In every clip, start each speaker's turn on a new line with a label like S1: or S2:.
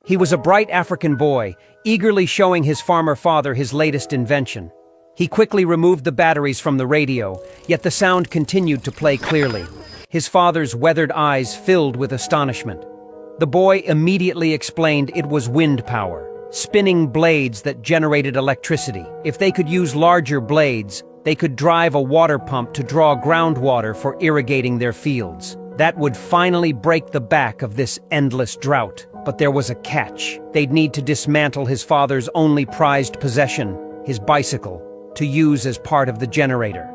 S1: He was a bright African boy, eagerly showing his farmer father his latest invention. He quickly removed the batteries from the radio, yet the sound continued to play clearly. His father's weathered eyes filled with astonishment. The boy immediately explained it was wind power, spinning blades that generated electricity. If they could use larger blades, they could drive a water pump to draw groundwater for irrigating their fields. That would finally break the back of this endless drought. But there was a catch. They'd need to dismantle his father's only prized possession, his bicycle, to use as part of the generator.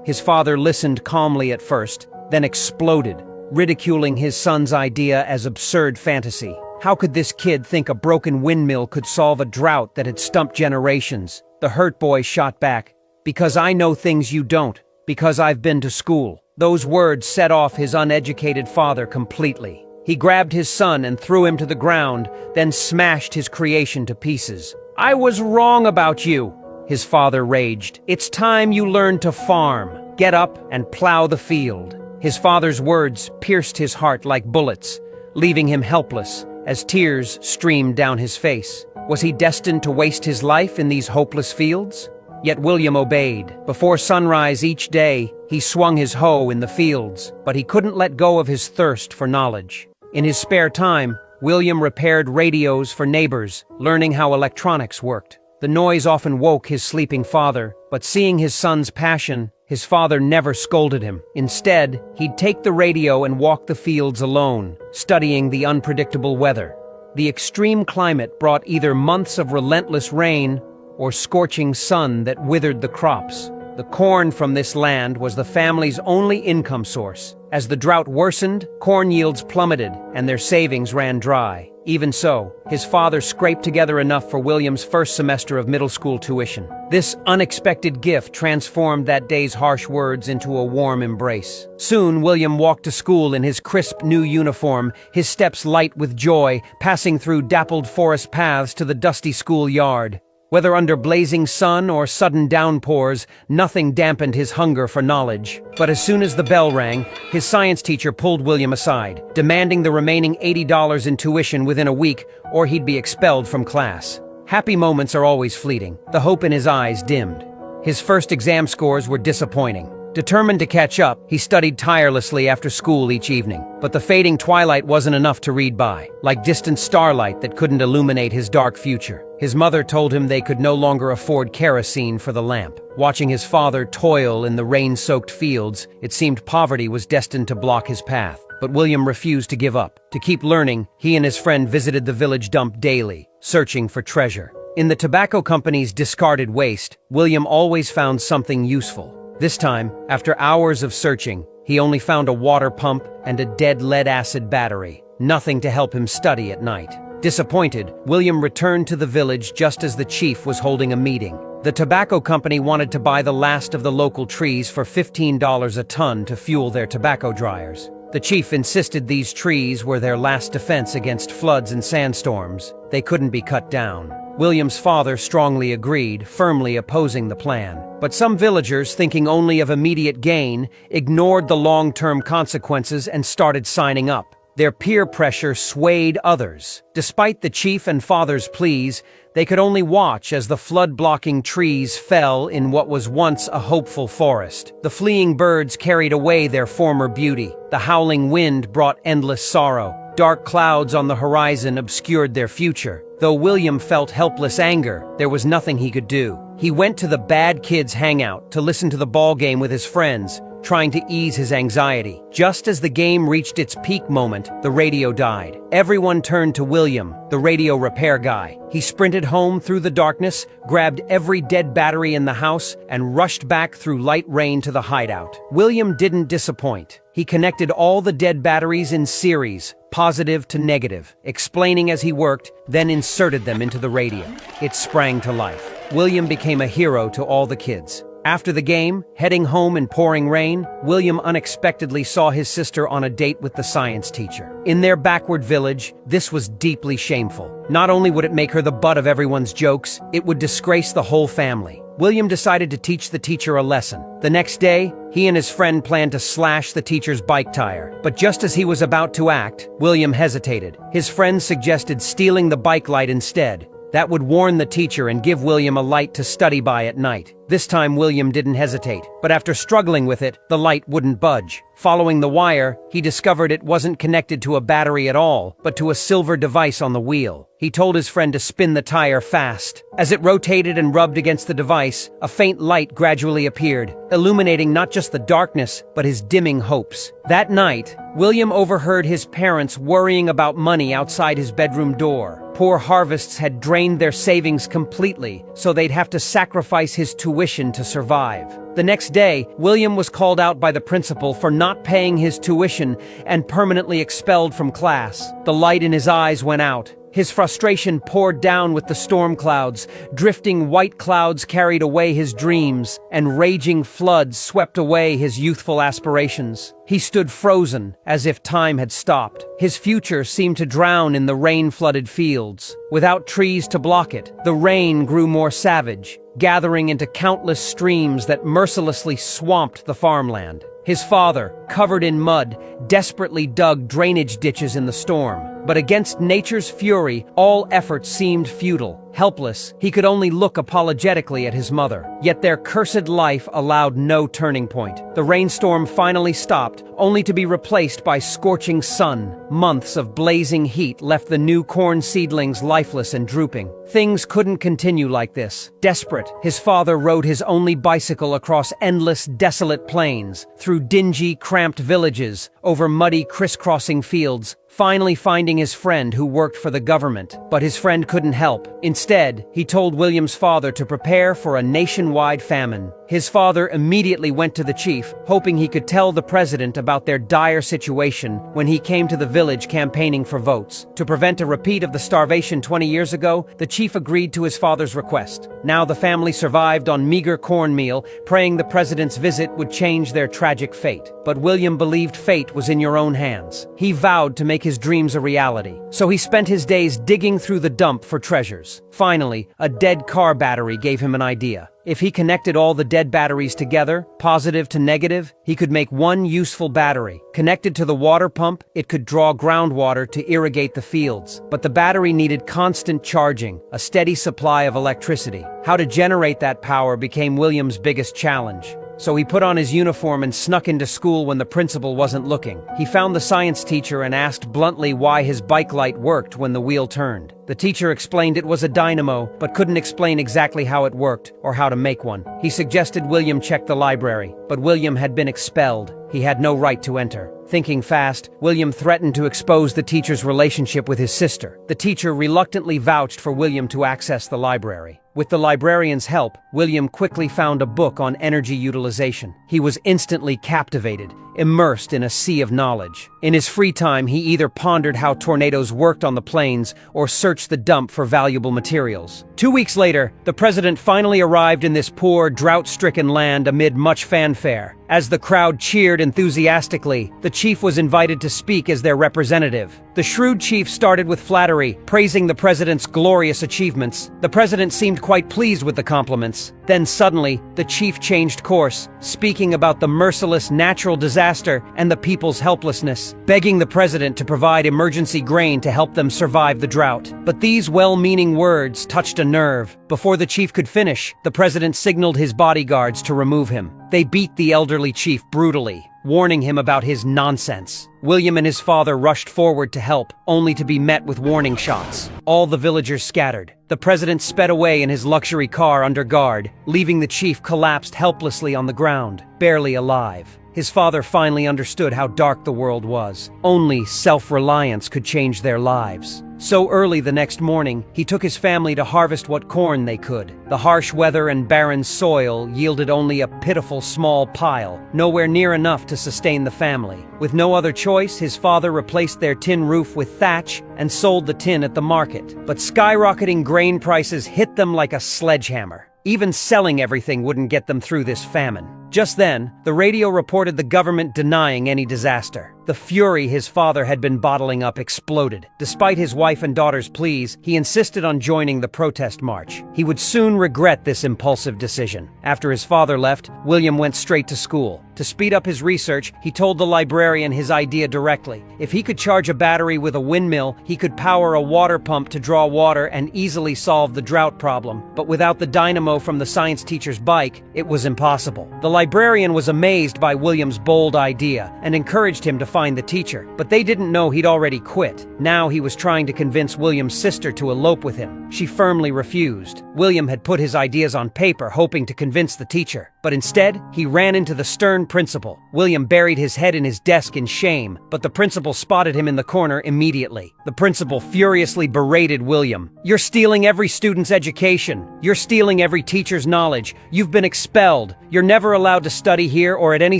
S1: His father listened calmly at first, then exploded, ridiculing his son's idea as absurd fantasy. How could this kid think a broken windmill could solve a drought that had stumped generations? The hurt boy shot back, "Because I know things you don't, because I've been to school." Those words set off his uneducated father completely. He grabbed his son and threw him to the ground, then smashed his creation to pieces. "I was wrong about you," his father raged. "It's time you learned to farm. Get up and plow the field." His father's words pierced his heart like bullets, leaving him helpless as tears streamed down his face. Was he destined to waste his life in these hopeless fields? Yet William obeyed. Before sunrise each day, he swung his hoe in the fields, but he couldn't let go of his thirst for knowledge. In his spare time, William repaired radios for neighbors, learning how electronics worked. The noise often woke his sleeping father, but seeing his son's passion, his father never scolded him. Instead, he'd take the radio and walk the fields alone, studying the unpredictable weather. The extreme climate brought either months of relentless rain or scorching sun that withered the crops. The corn from this land was the family's only income source. As the drought worsened, corn yields plummeted and their savings ran dry. Even so, his father scraped together enough for William's first semester of middle school tuition. This unexpected gift transformed that day's harsh words into a warm embrace. Soon, William walked to school in his crisp new uniform, his steps light with joy, passing through dappled forest paths to the dusty schoolyard. Whether under blazing sun or sudden downpours, nothing dampened his hunger for knowledge. But as soon as the bell rang, his science teacher pulled William aside, demanding the remaining $80 in tuition within a week, or he'd be expelled from class. Happy moments are always fleeting. The hope in his eyes dimmed. His first exam scores were disappointing. Determined to catch up, he studied tirelessly after school each evening. But the fading twilight wasn't enough to read by, like distant starlight that couldn't illuminate his dark future. His mother told him they could no longer afford kerosene for the lamp. Watching his father toil in the rain-soaked fields, it seemed poverty was destined to block his path. But William refused to give up. To keep learning, he and his friend visited the village dump daily, searching for treasure. In the tobacco company's discarded waste, William always found something useful. This time, after hours of searching, he only found a water pump and a dead lead-acid battery. Nothing to help him study at night. Disappointed, William returned to the village just as the chief was holding a meeting. The tobacco company wanted to buy the last of the local trees for $15 a ton to fuel their tobacco dryers. The chief insisted these trees were their last defense against floods and sandstorms. They couldn't be cut down. William's father strongly agreed, firmly opposing the plan. But some villagers, thinking only of immediate gain, ignored the long-term consequences and started signing up. Their peer pressure swayed others. Despite the chief and father's pleas, they could only watch as the flood-blocking trees fell in what was once a hopeful forest. The fleeing birds carried away their former beauty. The howling wind brought endless sorrow. Dark clouds on the horizon obscured their future. Though William felt helpless anger, there was nothing he could do. He went to the bad kids' hangout to listen to the ball game with his friends, trying to ease his anxiety. Just as the game reached its peak moment, the radio died. Everyone turned to William, the radio repair guy. He sprinted home through the darkness, grabbed every dead battery in the house, and rushed back through light rain to the hideout. William didn't disappoint. He connected all the dead batteries in series, positive to negative, explaining as he worked, then inserted them into the radio. It sprang to life. William became a hero to all the kids. After the game, heading home in pouring rain, William unexpectedly saw his sister on a date with the science teacher. In their backward village, this was deeply shameful. Not only would it make her the butt of everyone's jokes, it would disgrace the whole family. William decided to teach the teacher a lesson. The next day, he and his friend planned to slash the teacher's bike tire. But just as he was about to act, William hesitated. His friend suggested stealing the bike light instead. That would warn the teacher and give William a light to study by at night. This time William didn't hesitate, but after struggling with it, the light wouldn't budge. Following the wire, he discovered it wasn't connected to a battery at all, but to a silver device on the wheel. He told his friend to spin the tire fast. As it rotated and rubbed against the device, a faint light gradually appeared, illuminating not just the darkness, but his dimming hopes. That night, William overheard his parents worrying about money outside his bedroom door. Poor harvests had drained their savings completely, so they'd have to sacrifice his tuition to survive. The next day, William was called out by the principal for not paying his tuition and permanently expelled from class. The light in his eyes went out. His frustration poured down with the storm clouds. Drifting white clouds carried away his dreams, and raging floods swept away his youthful aspirations. He stood frozen, as if time had stopped. His future seemed to drown in the rain-flooded fields. Without trees to block it, the rain grew more savage, gathering into countless streams that mercilessly swamped the farmland. His father, covered in mud, desperately dug drainage ditches in the storm. But against nature's fury, all efforts seemed futile. Helpless, he could only look apologetically at his mother. Yet their cursed life allowed no turning point. The rainstorm finally stopped, only to be replaced by scorching sun. Months of blazing heat left the new corn seedlings lifeless and drooping. Things couldn't continue like this. Desperate, his father rode his only bicycle across endless, desolate plains, through dingy, cramped villages, over muddy, crisscrossing fields, finally finding his friend who worked for the government. But his friend couldn't help. Instead, he told William's father to prepare for a nationwide famine. His father immediately went to the chief, hoping he could tell the president about their dire situation when he came to the village campaigning for votes. To prevent a repeat of the starvation 20 years ago, the chief agreed to his father's request. Now the family survived on meager cornmeal, praying the president's visit would change their tragic fate. But William believed fate was in your own hands. He vowed to make his dreams a reality. So he spent his days digging through the dump for treasures. Finally, a dead car battery gave him an idea. If he connected all the dead batteries together, positive to negative, he could make one useful battery. Connected to the water pump, it could draw groundwater to irrigate the fields. But the battery needed constant charging, a steady supply of electricity. How to generate that power became William's biggest challenge. So he put on his uniform and snuck into school when the principal wasn't looking. He found the science teacher and asked bluntly why his bike light worked when the wheel turned. The teacher explained it was a dynamo, but couldn't explain exactly how it worked or how to make one. He suggested William check the library, but William had been expelled. He had no right to enter. Thinking fast, William threatened to expose the teacher's relationship with his sister. The teacher reluctantly vouched for William to access the library. With the librarian's help, William quickly found a book on energy utilization. He was instantly captivated, immersed in a sea of knowledge. In his free time, he either pondered how tornadoes worked on the plains or searched the dump for valuable materials. 2 weeks later, the president finally arrived in this poor, drought-stricken land amid much fanfare. As the crowd cheered enthusiastically, the chief was invited to speak as their representative. The shrewd chief started with flattery, praising the president's glorious achievements. The president seemed quite pleased with the compliments. Then suddenly, the chief changed course, speaking about the merciless natural disaster and the people's helplessness, begging the president to provide emergency grain to help them survive the drought. But these well-meaning words touched a nerve. Before the chief could finish, the president signaled his bodyguards to remove him. They beat the elderly chief brutally, warning him about his nonsense. William and his father rushed forward to help, only to be met with warning shots. All the villagers scattered. The president sped away in his luxury car under guard, leaving the chief collapsed helplessly on the ground, barely alive. His father finally understood how dark the world was. Only self-reliance could change their lives. So early the next morning, he took his family to harvest what corn they could. The harsh weather and barren soil yielded only a pitiful small pile, nowhere near enough to sustain the family. With no other choice, his father replaced their tin roof with thatch and sold the tin at the market. But skyrocketing grain prices hit them like a sledgehammer. Even selling everything wouldn't get them through this famine. Just then, the radio reported the government denying any disaster. The fury his father had been bottling up exploded. Despite his wife and daughter's pleas, he insisted on joining the protest march. He would soon regret this impulsive decision. After his father left, William went straight to school. To speed up his research, he told the librarian his idea directly. If he could charge a battery with a windmill, he could power a water pump to draw water and easily solve the drought problem. But without the dynamo from the science teacher's bike, it was impossible. The librarian was amazed by William's bold idea and encouraged him to find the teacher. But they didn't know he'd already quit. Now he was trying to convince William's sister to elope with him. She firmly refused. William had put his ideas on paper, hoping to convince the teacher. But instead, he ran into the stern principal. William buried his head in his desk in shame, but the principal spotted him in the corner immediately. The principal furiously berated William. "You're stealing every student's education. You're stealing every teacher's knowledge. You've been expelled. You're never allowed to study here or at any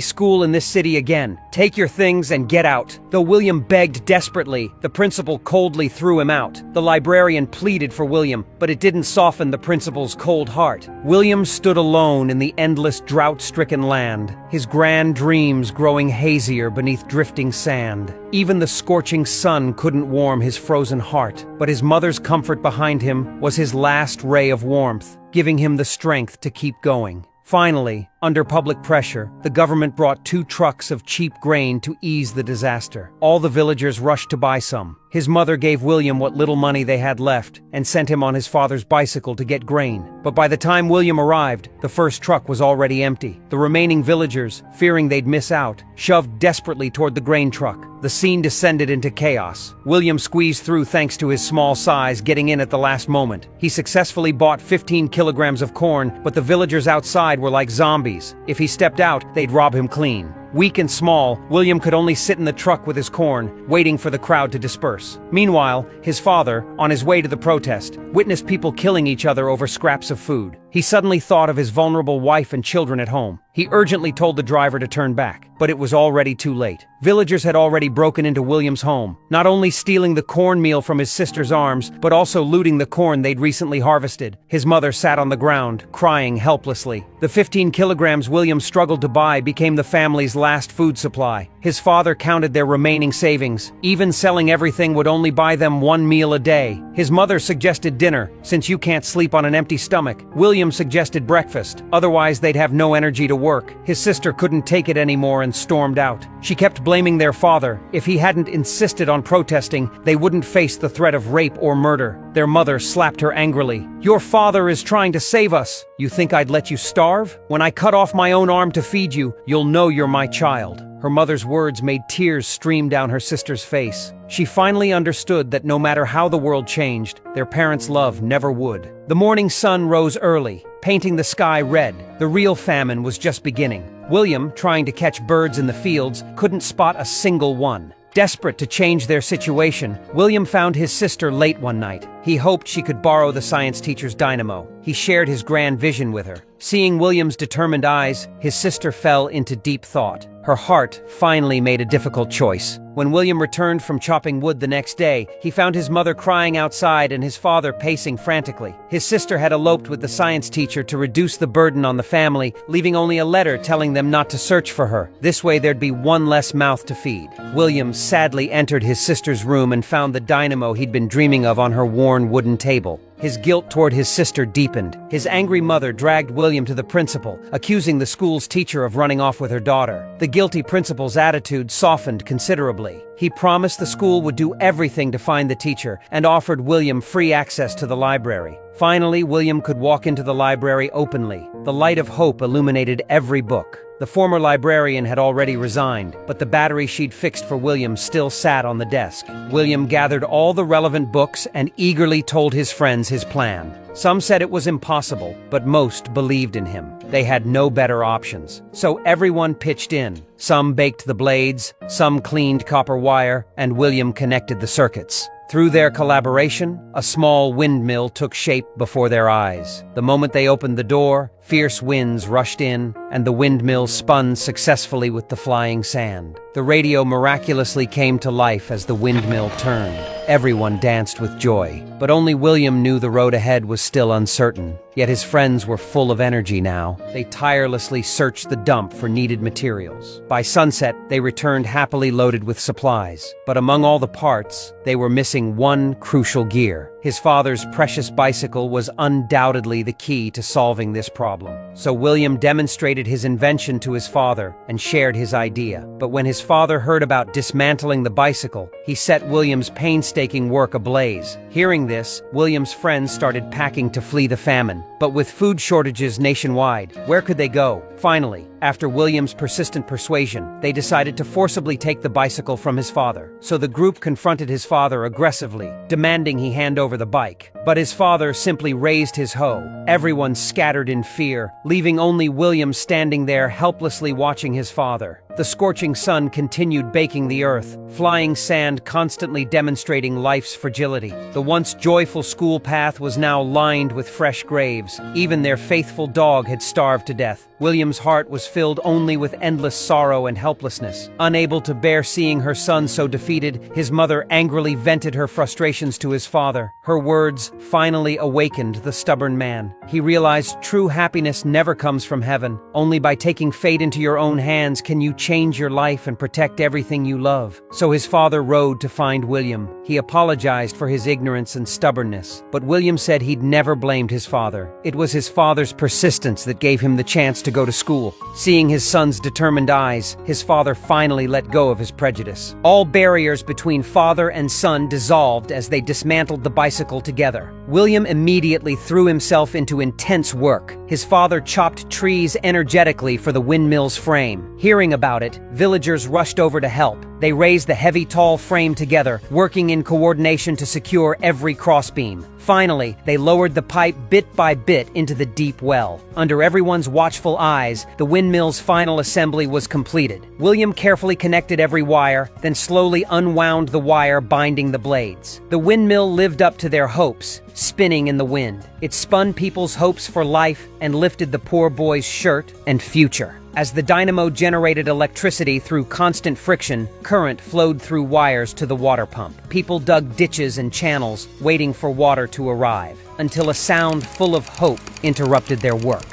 S1: school in this city again. Take your things and get out." Though William begged desperately, the principal coldly threw him out. The librarian pleaded for William, but it didn't soften the principal's cold heart. William stood alone in the endless drought-stricken land, his grand dreams growing hazier beneath drifting sand. Even the scorching sun couldn't warm his frozen heart, but his mother's comfort behind him was his last ray of warmth, giving him the strength to keep going. Finally, under public pressure, the government brought 2 trucks of cheap grain to ease the disaster. All the villagers rushed to buy some. His mother gave William what little money they had left and sent him on his father's bicycle to get grain. But by the time William arrived, the first truck was already empty. The remaining villagers, fearing they'd miss out, shoved desperately toward the grain truck. The scene descended into chaos. William squeezed through thanks to his small size, getting in at the last moment. He successfully bought 15 kilograms of corn, but the villagers outside were like zombies. If he stepped out, they'd rob him clean. Weak and small, William could only sit in the truck with his corn, waiting for the crowd to disperse. Meanwhile, his father, on his way to the protest, witnessed people killing each other over scraps of food. He suddenly thought of his vulnerable wife and children at home. He urgently told the driver to turn back, but it was already too late. Villagers had already broken into William's home, not only stealing the cornmeal from his sister's arms, but also looting the corn they'd recently harvested. His mother sat on the ground, crying helplessly. The 15 kilograms William struggled to buy became the family's last food supply. His father counted their remaining savings. Even selling everything would only buy them 1 meal a day. His mother suggested dinner, since you can't sleep on an empty stomach. William suggested breakfast, otherwise they'd have no energy to work. His sister couldn't take it anymore and stormed out. She kept blaming their father. If he hadn't insisted on protesting, they wouldn't face the threat of rape or murder. Their mother slapped her angrily. "Your father is trying to save us. You think I'd let you starve? When I cut off my own arm to feed you, you'll know you're my child." Her mother's words made tears stream down her sister's face. She finally understood that no matter how the world changed, their parents' love never would. The morning sun rose early, painting the sky red. The real famine was just beginning. William, trying to catch birds in the fields, couldn't spot a single one. Desperate to change their situation, William found his sister late one night. He hoped she could borrow the science teacher's dynamo. He shared his grand vision with her. Seeing William's determined eyes, his sister fell into deep thought. Her heart finally made a difficult choice. When William returned from chopping wood the next day, he found his mother crying outside and his father pacing frantically. His sister had eloped with the science teacher to reduce the burden on the family, leaving only a letter telling them not to search for her. This way there'd be one less mouth to feed. William sadly entered his sister's room and found the dynamo he'd been dreaming of on her worn wooden table. His guilt toward his sister deepened. His angry mother dragged William to the principal, accusing the school's teacher of running off with her daughter. The guilty principal's attitude softened considerably. He promised the school would do everything to find the teacher and offered William free access to the library. Finally, William could walk into the library openly. The light of hope illuminated every book. The former librarian had already resigned, but the battery she'd fixed for William still sat on the desk. William gathered all the relevant books and eagerly told his friends his plan. Some said it was impossible, but most believed in him. They had no better options. So everyone pitched in. Some baked the blades, some cleaned copper wire, and William connected the circuits. Through their collaboration, a small windmill took shape before their eyes. The moment they opened the door, fierce winds rushed in, and the windmill spun successfully with the flying sand. The radio miraculously came to life as the windmill turned. Everyone danced with joy, but only William knew the road ahead was still uncertain. Yet his friends were full of energy now. They tirelessly searched the dump for needed materials. By sunset, they returned happily loaded with supplies. But among all the parts, they were missing one crucial gear. His father's precious bicycle was undoubtedly the key to solving this problem. So William demonstrated his invention to his father and shared his idea. But when his father heard about dismantling the bicycle, he set William's painstaking work ablaze. Hearing this, William's friends started packing to flee the famine. But with food shortages nationwide, where could they go? Finally, after William's persistent persuasion, they decided to forcibly take the bicycle from his father. So the group confronted his father aggressively, demanding he hand over the bike. But his father simply raised his hoe. Everyone scattered in fear, leaving only William standing there helplessly watching his father. The scorching sun continued baking the earth, flying sand constantly demonstrating life's fragility. The once joyful school path was now lined with fresh graves. Even their faithful dog had starved to death. William's heart was filled only with endless sorrow and helplessness. Unable to bear seeing her son so defeated, his mother angrily vented her frustrations to his father. Her words finally awakened the stubborn man. He realized true happiness never comes from heaven. Only by taking fate into your own hands can you change your life and protect everything you love. So his father rode to find William. He apologized for his ignorance and stubbornness, but William said he'd never blamed his father. It was his father's persistence that gave him the chance to go to school. Seeing his son's determined eyes, his father finally let go of his prejudice. All barriers between father and son dissolved as they dismantled the bicycle together. William immediately threw himself into intense work. His father chopped trees energetically for the windmill's frame. Hearing about it, villagers rushed over to help. They raised the heavy, tall frame together, working in coordination to secure every crossbeam. Finally, they lowered the pipe bit by bit into the deep well. Under everyone's watchful eyes, the windmill's final assembly was completed. William carefully connected every wire, then slowly unwound the wire binding the blades. The windmill lived up to their hopes, spinning in the wind. It spun people's hopes for life and lifted the poor boy's shirt and future. As the dynamo generated electricity through constant friction, current flowed through wires to the water pump. People dug ditches and channels, waiting for water to arrive, until a sound full of hope interrupted their work.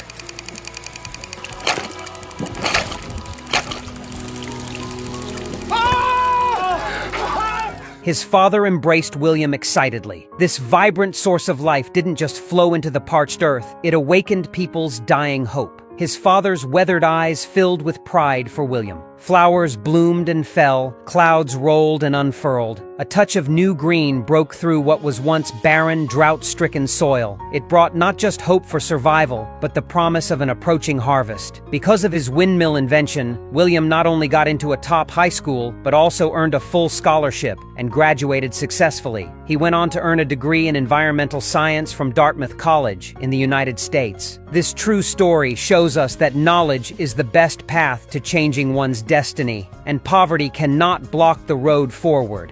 S1: His father embraced William excitedly. This vibrant source of life didn't just flow into the parched earth, it awakened people's dying hope. His father's weathered eyes filled with pride for William. Flowers bloomed and fell, clouds rolled and unfurled. A touch of new green broke through what was once barren, drought-stricken soil. It brought not just hope for survival, but the promise of an approaching harvest. Because of his windmill invention, William not only got into a top high school, but also earned a full scholarship and graduated successfully. He went on to earn a degree in environmental science from Dartmouth College in the United States. This true story shows us that knowledge is the best path to changing one's destiny, and poverty cannot block the road forward.